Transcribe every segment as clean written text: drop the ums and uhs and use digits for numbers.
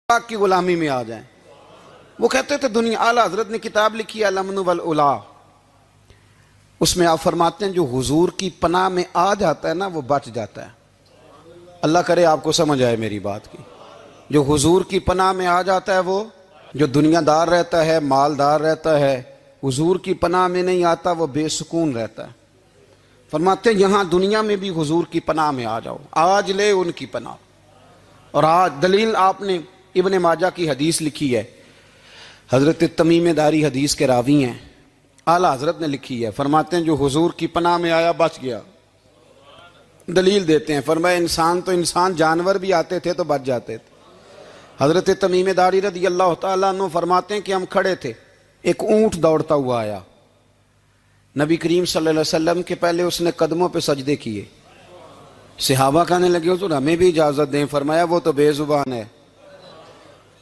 پاک کی غلامی میں آ جائیں۔ وہ کہتے تھے دنیا، اعلیٰ حضرت نے کتاب لکھی ہے الامن والعلا، اس میں آپ فرماتے ہیں جو حضور کی پناہ میں آ جاتا ہے نا وہ بچ جاتا ہے۔ اللہ کرے آپ کو سمجھ آئے میری بات کی۔ جو حضور کی پناہ میں آ جاتا ہے وہ، جو دنیا دار رہتا ہے، مالدار رہتا ہے، حضور کی پناہ میں نہیں آتا وہ بے سکون رہتا ہے۔ فرماتے ہیں یہاں دنیا میں بھی حضور کی پناہ میں آ جاؤ، آج لے ان کی پناہ۔ اور آج دلیل آپ نے ابن ماجہ کی حدیث لکھی ہے، حضرت تمیم داری حدیث کے راوی ہیں، اعلیٰ حضرت نے لکھی ہے، فرماتے ہیں جو حضور کی پناہ میں آیا بچ گیا۔ دلیل دیتے ہیں، فرمایا انسان تو انسان، جانور بھی آتے تھے تو بچ جاتے تھے۔ حضرت تمیم داری رضی اللہ تعالیٰ عنہ فرماتے ہیں کہ ہم کھڑے تھے، ایک اونٹ دوڑتا ہوا آیا، نبی کریم صلی اللہ علیہ وسلم کے پہلے اس نے قدموں پہ سجدے کیے۔ صحابہ کہنے لگے حضور ہمیں بھی اجازت دیں، فرمایا وہ تو بے زبان ہے،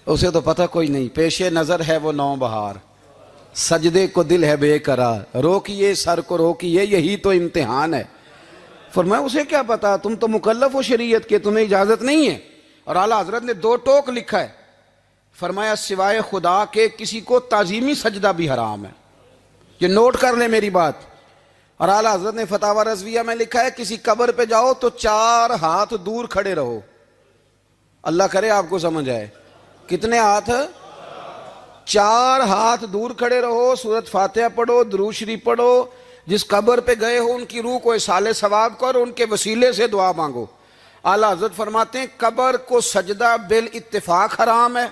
اسے تو پتہ کوئی نہیں، پیش نظر ہے وہ نو بہار، سجدے کو دل ہے بے قرار، روکیے سر کو روکیے یہی تو امتحان ہے۔ فرمایا اسے کیا پتا، تم تو مکلف ہو شریعت کے، تمہیں اجازت نہیں ہے۔ اور اعلیٰ حضرت نے دو ٹوک لکھا ہے، فرمایا سوائے خدا کے کسی کو تعظیمی سجدہ بھی حرام ہے۔ یہ نوٹ کر لیں میری بات۔ اور اعلیٰ حضرت نے فتاوی رضویہ میں لکھا ہے کسی قبر پہ جاؤ تو 4 ہاتھ دور کھڑے رہو۔ اللہ کرے آپ کو سمجھ آئے، کتنے ہاتھ؟ 4 ہاتھ دور کھڑے رہو، سورۃ فاتحہ پڑھو، درود شریف پڑھو، جس قبر پہ گئے ہو ان کی روح کو اصال ثواب کرو، ان کے وسیلے سے دعا مانگو۔ اعلیٰ حضرت فرماتے ہیں قبر کو سجدہ بالاتفاق حرام ہے،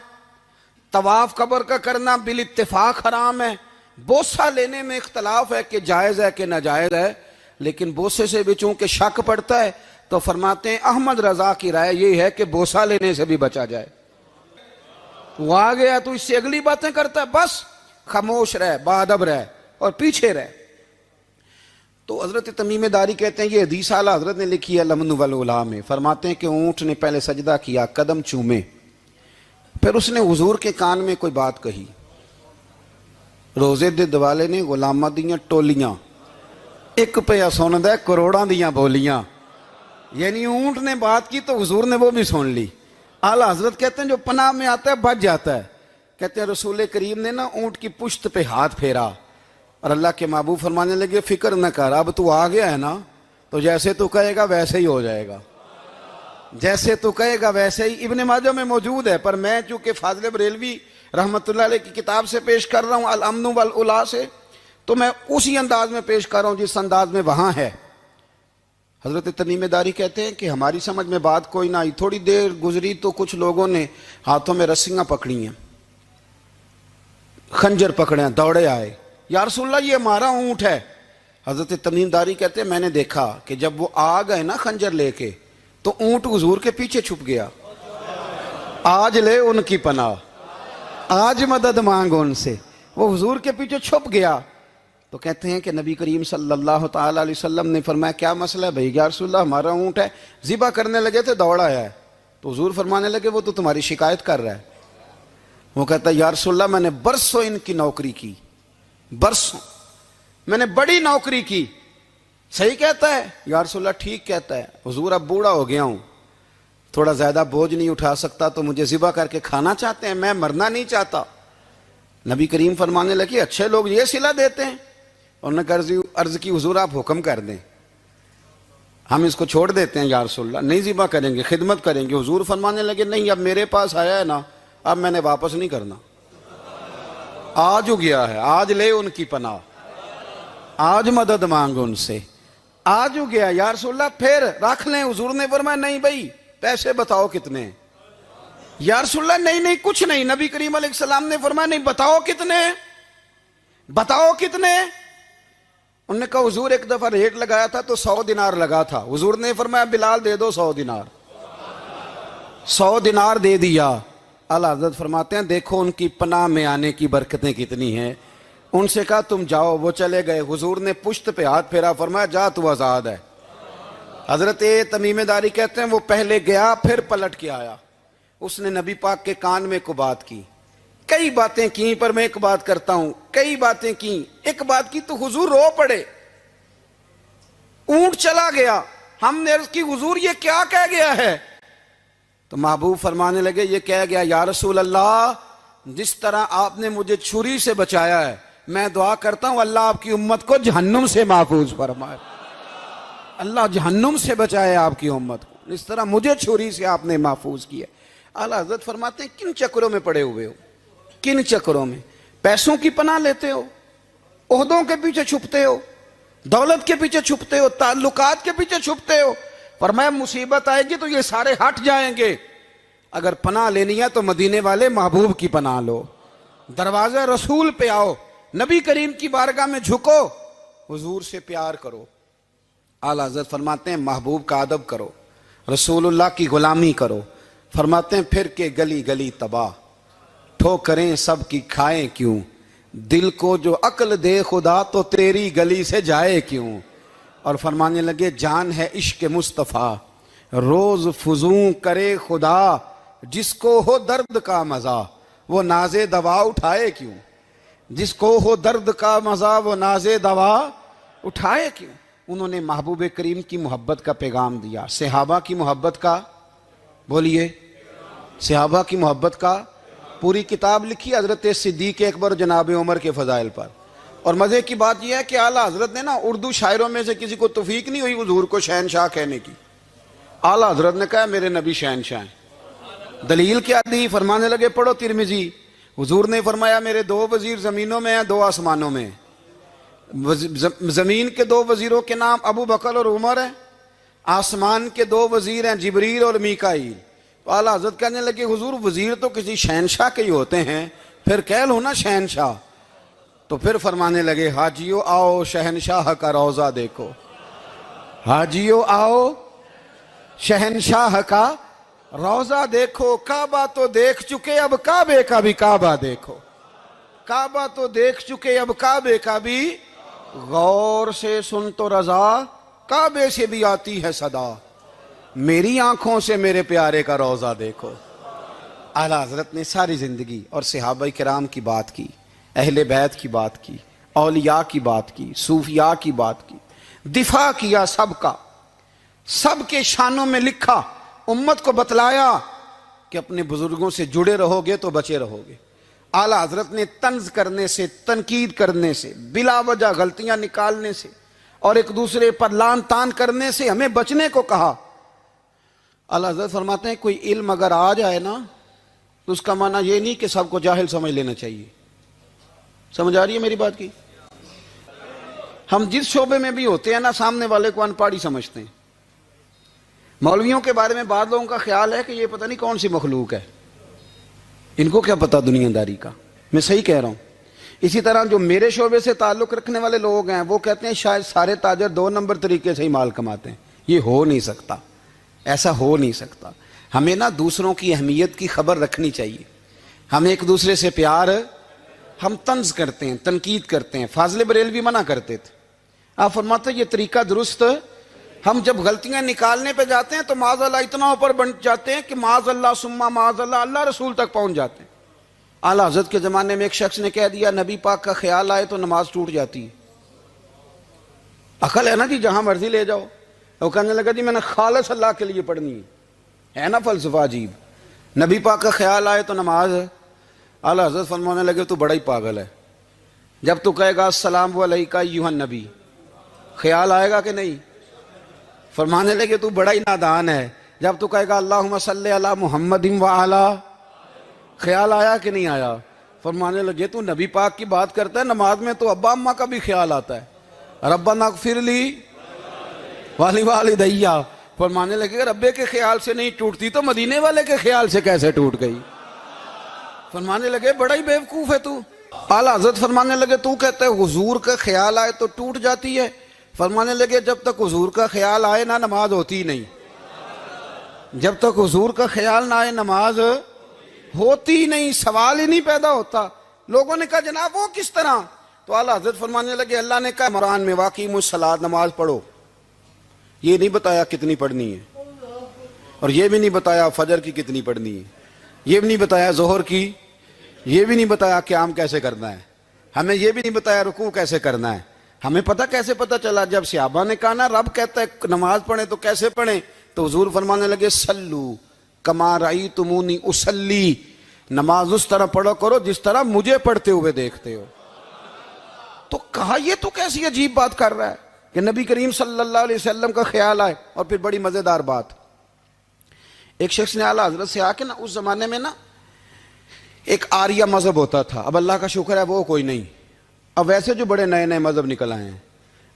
طواف قبر کا کرنا بالاتفاق حرام ہے، بوسہ لینے میں اختلاف ہے کہ جائز ہے کہ ناجائز ہے، لیکن بوسے سے بھی چونکہ شک پڑتا ہے تو فرماتے ہیں احمد رضا کی رائے یہ ہے کہ بوسہ لینے سے بھی بچا جائے۔ وہ آ گیا تو اس سے اگلی باتیں کرتا ہے، بس خاموش رہ، باادب رہ اور پیچھے رہ۔ تو حضرت تمیم داری کہتے ہیں یہ حدیث اعلیٰ حضرت نے لکھی ہے الامن والعلا میں، فرماتے ہیں کہ اونٹ نے پہلے سجدہ کیا، قدم چومے، پھر اس نے حضور کے کان میں کوئی بات کہی، روزے دے دوالے نے غلامہ دیاں ٹولیاں، ایک پہ سن دے کروڑاں دیاں بولیاں، یعنی اونٹ نے بات کی تو حضور نے وہ بھی سن لی۔ اعلیٰ حضرت کہتے ہیں جو پناہ میں آتا ہے بچ جاتا ہے۔ کہتے ہیں رسول کریم نے نا اونٹ کی پشت پہ ہاتھ پھیرا اور اللہ کے محبوب فرمانے لگے فکر نہ کر، اب تو آ گیا ہے نا تو جیسے تو کہے گا ویسے ہی ہو جائے گا، جیسے تو کہے گا ویسے ہی۔ ابن ماجہ میں موجود ہے، پر میں چونکہ فاضل بریلوی رحمۃ اللہ علیہ کی کتاب سے پیش کر رہا ہوں الامن والعلا سے، تو میں اسی انداز میں پیش کر رہا ہوں جس انداز میں وہاں ہے۔ حضرت تمیم داری کہتے ہیں کہ ہماری سمجھ میں بات کوئی نہ آئی، تھوڑی دیر گزری تو کچھ لوگوں نے ہاتھوں میں رسیاں پکڑی ہیں، خنجر پکڑے ہیں، دوڑے آئے، یا رسول اللہ یہ ہمارا اونٹ ہے۔ حضرت تمیم داری کہتے ہیں میں نے دیکھا کہ جب وہ آ گئے نا خنجر لے کے تو اونٹ حضور کے پیچھے چھپ گیا۔ آج لے ان کی پناہ، آج مدد مانگ ان سے، وہ حضور کے پیچھے چھپ گیا۔ تو کہتے ہیں کہ نبی کریم صلی اللہ تعالیٰ علیہ وسلم نے فرمایا کیا مسئلہ ہے بھائی؟ یا رسول اللہ ہمارا اونٹ ہے، ذبح کرنے لگے تھے دوڑا ہے۔ تو حضور فرمانے لگے وہ تو تمہاری شکایت کر رہا ہے۔ وہ کہتا ہے یا رسول اللہ میں نے برسوں ان کی نوکری کی، برسوں میں نے بڑی نوکری کی۔ صحیح کہتا ہے یا رسول اللہ؟ ٹھیک کہتا ہے حضور، اب بوڑھا ہو گیا ہوں، تھوڑا زیادہ بوجھ نہیں اٹھا سکتا تو مجھے ذبح کر کے کھانا چاہتے ہیں، میں مرنا نہیں چاہتا۔ نبی کریم فرمانے لگے اچھے لوگ یہ صلہ دیتے ہیں؟ انہوں نے عرض کی حضور آپ حکم کر دیں، ہم اس کو چھوڑ دیتے ہیں یا رسول اللہ، نہیں ذبح کریں گے، خدمت کریں گے۔ حضور فرمانے لگے نہیں، اب میرے پاس آیا ہے نا، اب میں نے واپس نہیں کرنا، آج ہو گیا ہے، آج لے ان کی پناہ، آج مدد مانگ ان سے، آج ہو گیا یا رسول اللہ پھر رکھ لیں۔ حضور نے فرمایا نہیں بھائی پیسے بتاؤ کتنے؟ یا رسول اللہ نہیں کچھ نہیں۔ نبی کریم علیہ السلام نے فرمایا نہیں بتاؤ کتنے، بتاؤ کتنے؟ انہوں نے کہا حضور ایک دفعہ ریٹ لگایا تھا تو 100 دینار لگا تھا، حضور نے فرمایا بلال دے دو 100 دینار، 100 دینار دے دیا۔ اعلیٰ حضرت فرماتے ہیں دیکھو ان کی پناہ میں آنے کی برکتیں کتنی ہیں۔ ان سے کہا تم جاؤ، وہ چلے گئے، حضور نے پشت پہ ہاتھ پھیرا، فرمایا جا تو آزاد ہے۔ حضرت تمیم داری کہتے ہیں وہ پہلے گیا پھر پلٹ کے آیا، اس نے نبی پاک کے کان میں کو بات کی، کئی باتیں کی، پر میں ایک بات کرتا ہوں، کئی باتیں کی، ایک بات کی تو حضور رو پڑے۔ اونٹ چلا گیا، ہم نے عرض کی حضور یہ کیا کہہ گیا ہے؟ تو محبوب فرمانے لگے یہ کہہ گیا یا رسول اللہ جس طرح آپ نے مجھے چھری سے بچایا ہے میں دعا کرتا ہوں اللہ آپ کی امت کو جہنم سے محفوظ فرمائے، اللہ جہنم سے بچائے آپ کی امت کو، اس طرح مجھے چھری سے آپ نے محفوظ کیا۔ اعلیٰ حضرت فرماتے ہیں کن چکروں میں پڑے ہوئے ہو، کن چکروں میں؟ پیسوں کی پناہ لیتے ہو، عہدوں کے پیچھے چھپتے ہو، دولت کے پیچھے چھپتے ہو، تعلقات کے پیچھے چھپتے ہو۔ فرمایا مصیبت آئے گی تو یہ سارے ہٹ جائیں گے، اگر پناہ لینی ہے تو مدینے والے محبوب کی پناہ لو، دروازہ رسول پہ آؤ، نبی کریم کی بارگاہ میں جھکو، حضور سے پیار کرو۔ اعلیٰ حضرت فرماتے ہیں محبوب کا ادب کرو، رسول اللہ کی غلامی کرو۔ فرماتے ہیں پھر کے گلی گلی تباہ، ٹھوکریں سب کی کھائیں کیوں، دل کو جو عقل دے خدا تو تیری گلی سے جائے کیوں۔ اور فرمانے لگے جان ہے عشق مصطفیٰ روز فزوں کرے خدا، جس کو ہو درد کا مزہ وہ ناز دوا اٹھائے کیوں، جس کو ہو درد کا مزہ وہ ناز دوا اٹھائے کیوں۔ انہوں نے محبوب کریم کی محبت کا پیغام دیا، صحابہ کی محبت کا، بولیے، صحابہ کی محبت کا پوری کتاب لکھی حضرت صدیق اکبر جناب عمر کے فضائل پر۔ اور مزے کی بات یہ ہے کہ اعلیٰ حضرت نے نا اردو شاعروں میں سے کسی کو توفیق نہیں ہوئی حضور کو شہنشاہ کہنے کی، اعلیٰ حضرت نے کہا میرے نبی شہنشاہ ہیں۔ دلیل کیا دی؟ فرمانے لگے پڑھو ترمذی، حضور نے فرمایا میرے دو وزیر زمینوں میں ہیں، دو آسمانوں میں۔ زمین کے دو وزیروں کے نام ابو بکر اور عمر ہیں، آسمان کے دو وزیر ہیں جبریل اور میکائیل۔ تو اعلیٰ حضرت کہنے لگے حضور وزیر تو کسی شہنشاہ کے ہی ہوتے ہیں، پھر کہہ لو نا شہنشاہ۔ تو پھر فرمانے لگے حاجیو آؤ شہنشاہ کا روضہ دیکھو، حاجیو آؤ شہنشاہ کا روضہ دیکھو، کعبہ تو دیکھ چکے اب کعبے کا بھی کعبہ دیکھو، کعبہ تو دیکھ چکے اب کعبے کا بھی، غور سے سن تو رضا کعبے سے بھی آتی ہے صدا، میری آنکھوں سے میرے پیارے کا روضہ دیکھو۔ اعلیٰ حضرت نے ساری زندگی اور صحابہ کرام کی بات کی، اہل بیت کی بات کی، اولیاء کی بات کی، صوفیاء کی بات کی، دفاع کیا سب کا، سب کے شانوں میں لکھا، امت کو بتلایا کہ اپنے بزرگوں سے جڑے رہو گے تو بچے رہو گے۔ اعلیٰ حضرت نے طنز کرنے سے، تنقید کرنے سے، بلا وجہ غلطیاں نکالنے سے اور ایک دوسرے پر لان تان کرنے سے ہمیں بچنے کو کہا۔ اعلیٰ حضرت فرماتے ہیں کوئی علم اگر آ جائے نا تو اس کا معنی یہ نہیں کہ سب کو جاہل سمجھ لینا چاہیے۔ سمجھ آ رہی ہے میری بات کی؟ ہم جس شعبے میں بھی ہوتے ہیں نا سامنے والے کو ان پڑھ ہی سمجھتے ہیں۔ مولویوں کے بارے میں بعض لوگوں کا خیال ہے کہ یہ پتہ نہیں کون سی مخلوق ہے، ان کو کیا پتہ دنیا داری کا۔ میں صحیح کہہ رہا ہوں۔ اسی طرح جو میرے شعبے سے تعلق رکھنے والے لوگ ہیں وہ کہتے ہیں شاید سارے تاجر دو نمبر طریقے سے ہی مال کماتے ہیں۔ یہ ہو نہیں سکتا، ایسا ہو نہیں سکتا۔ ہمیں نا دوسروں کی اہمیت کی خبر رکھنی چاہیے، ہم ایک دوسرے سے پیار، ہم طنز کرتے ہیں، تنقید کرتے ہیں۔ فاضل بریلوی منع کرتے تھے، آپ فرماتے ہیں یہ طریقہ درست، ہم جب غلطیاں نکالنے پہ جاتے ہیں تو معاذ اللہ اتنا اوپر بن جاتے ہیں کہ معاذ اللہ ثم معاذ اللہ اللہ رسول تک پہنچ جاتے ہیں۔ اعلیٰ حضرت کے زمانے میں ایک شخص نے کہہ دیا نبی پاک کا خیال آئے تو نماز ٹوٹ جاتی ہے۔ عقل ہے نا جی، جہاں مرضی لے جاؤ۔ وہ کہنے لگا جی میں نے خالص اللہ کے لیے پڑھنی ہے نا فلسفہ عجیب، نبی پاک کا خیال آئے تو نماز۔ اعلیٰ حضرت فرمانے لگے تو بڑا ہی پاگل ہے، جب تو کہے گا السلام علیکہ ایھا النبی خیال آئے گا کہ نہیں؟ فرمانے لگے تو بڑا ہی نادان ہے، جب تو کہے گا اللہم صلی علی محمد وعلی خیال آیا کہ نہیں آیا؟ فرمانے لگے تو نبی پاک کی بات کرتا ہے، نماز میں تو ابا اماں کا بھی خیال آتا ہے، ربنا اغفر لی والدیّ۔ فرمانے لگے ربے کے خیال سے نہیں ٹوٹتی تو مدینے والے کے خیال سے کیسے ٹوٹ گئی؟ فرمانے لگے بڑا ہی بیوقوف ہے تو۔ اعلیٰ حضرت فرمانے لگے تو کہتا ہے حضور کا خیال آئے تو ٹوٹ جاتی ہے۔ فرمانے لگے جب تک حضور کا خیال آئے نہ نماز ہوتی نہیں، جب تک حضور کا خیال نہ آئے نماز ہوتی نہیں، سوال ہی نہیں پیدا ہوتا۔ لوگوں نے کہا جناب وہ کس طرح؟ تو اعلیٰ حضرت فرمانے لگے اللہ نے کہا قرآن میں واقعی الصلاۃ نماز پڑھو، یہ نہیں بتایا کتنی پڑھنی ہے، اور یہ بھی نہیں بتایا فجر کی کتنی پڑھنی ہے، یہ بھی نہیں بتایا ظہر کی، یہ بھی نہیں بتایا قیام کیسے کرنا ہے، ہمیں یہ بھی نہیں بتایا رکوع کیسے کرنا ہے۔ ہمیں پتہ کیسے پتہ چلا؟ جب صحابہ نے کہا نا رب کہتا ہے نماز پڑھیں تو کیسے پڑھیں، تو حضور فرمانے لگے سلو کما رأیتمونی اصلی، نماز اس طرح پڑھو کرو جس طرح مجھے پڑھتے ہوئے دیکھتے ہو۔ تو کہا یہ تو کیسی عجیب بات کر رہا ہے کہ نبی کریم صلی اللہ علیہ وسلم کا خیال آئے۔ اور پھر بڑی مزیدار بات، ایک شخص نے اعلیٰ حضرت سے آ کے نا، اس زمانے میں نا ایک آریہ مذہب ہوتا تھا، اب اللہ کا شکر ہے وہ کوئی نہیں، اب ویسے جو بڑے نئے نئے مذہب نکل آئے ہیں،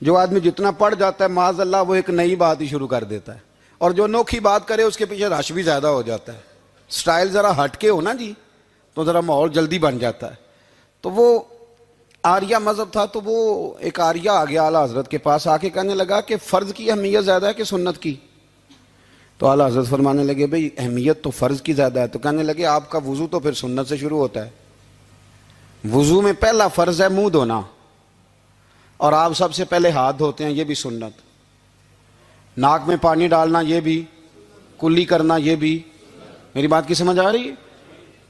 جو آدمی جتنا پڑھ جاتا ہے معاذ اللہ وہ ایک نئی بات ہی شروع کر دیتا ہے، اور جو انوکھی بات کرے اس کے پیچھے رش بھی زیادہ ہو جاتا ہے، سٹائل ذرا ہٹ کے ہو نا جی تو ذرا ماحول جلدی بن جاتا ہے۔ تو وہ آریہ مذہب تھا، تو وہ ایک آریہ آ گیا اعلیٰ حضرت کے پاس، آ کے کہنے لگا کہ فرض کی اہمیت زیادہ ہے کہ سنت کی؟ تو اعلیٰ حضرت فرمانے لگے بھئی اہمیت تو فرض کی زیادہ ہے۔ تو کہنے لگے آپ کا وضو تو پھر سنت سے شروع ہوتا ہے، وضو میں پہلا فرض ہے منہ دھونا، اور آپ سب سے پہلے ہاتھ دھوتے ہیں، یہ بھی سنت، ناک میں پانی ڈالنا یہ بھی، کلی کرنا یہ بھی، میری بات کی سمجھ آ رہی ہے؟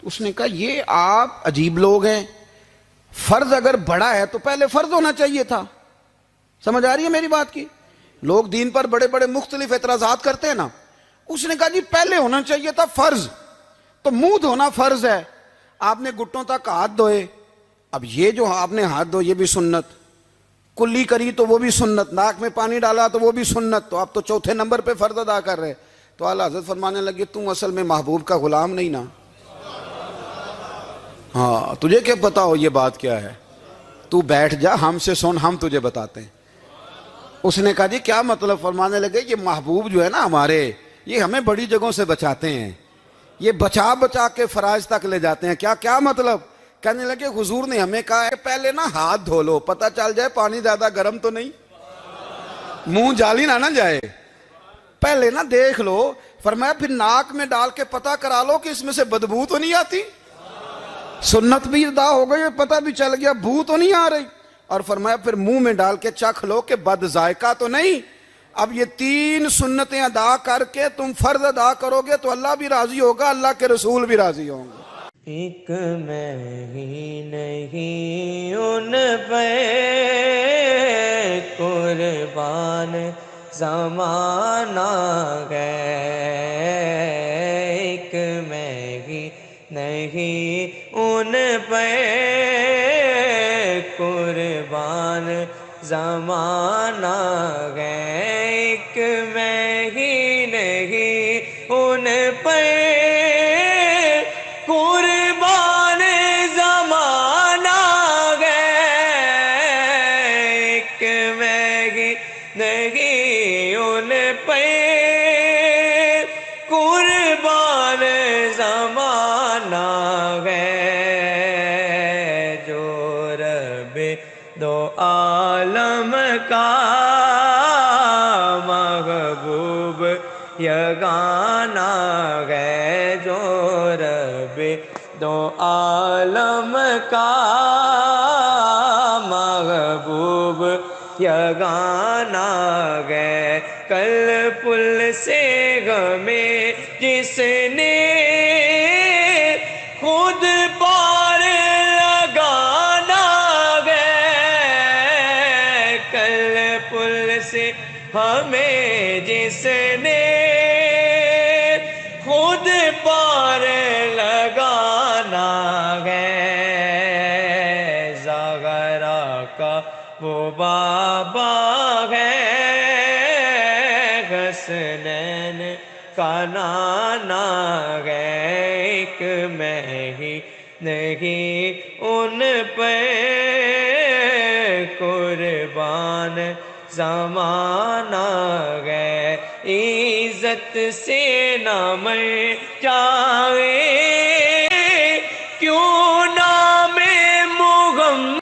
اس نے کہا یہ آپ عجیب لوگ ہیں، فرض اگر بڑا ہے تو پہلے فرض ہونا چاہیے تھا۔ سمجھ آ رہی ہے میری بات کی؟ لوگ دین پر بڑے بڑے مختلف اعتراضات کرتے ہیں نا، اس نے کہا جی پہلے ہونا چاہیے تھا فرض، تو منہ دھونا فرض ہے، آپ نے گھٹنوں تک ہاتھ دھوئے، اب یہ جو آپ نے ہاتھ دھو یہ بھی سنت، کلی کری تو وہ بھی سنت، ناک میں پانی ڈالا تو وہ بھی سنت، تو آپ تو چوتھے نمبر پہ فرض ادا کر رہے۔ تو اعلیٰ حضرت فرمانے لگے تم اصل میں محبوب کا غلام نہیں نا، ہاں تجھے کیا پتا ہو یہ بات کیا ہے، تو بیٹھ جا ہم سے سن، ہم تجھے بتاتے ہیں۔ اس نے کہا جی کیا مطلب؟ فرمانے لگے یہ محبوب جو ہے نا ہمارے، یہ ہمیں بڑی جگہوں سے بچاتے ہیں، یہ بچا بچا کے فرائض تک لے جاتے ہیں۔ کیا کیا مطلب؟ کہنے لگے حضور نے ہمیں کہا ہے پہلے نا ہاتھ دھو لو، پتہ چل جائے پانی زیادہ گرم تو نہیں، منہ جالی نہ جائے، پہلے نا دیکھ لو۔ فرمایا پھر ناک میں ڈال کے پتہ کرا لو کہ اس میں سے بدبو تو نہیں آتی، سنت بھی ادا ہو گئی، پتہ بھی چل گیا بو تو نہیں آ رہی، اور فرمایا پھر منہ میں ڈال کے چکھ لو کہ بد ذائقہ تو نہیں۔ اب یہ 3 سنتیں ادا کر کے تم فرض ادا کرو گے تو اللہ بھی راضی ہوگا، اللہ کے رسول بھی راضی ہوں گے۔ ایک میں ہی نہیں ان پہ قربان زمانہ گئے، ایک میں ہی نہیں ان پہ قربان زمانہ گئے، ایک میں ہی نہیں ان پہ قربان زمانہ گئے، ایک میں ہی نہیں ان پہ قربان زمانہ گئے، جو رب دو عالم کا محبوب یگانہ گئے، جو رب دو عالم کا محبوب یگانہ گئے، کل پل سے ہمیں جس نے خود پار لگانا گئے، کل پل سے ہمیں جس نے خود پار لگانا گئے، زغرا کا وہ بابا ہے، حسنین کا نانا گئے، ایک میں ہی نہیں ان پہ قربان زمانہ گئے، عزت سے نہ مر جائے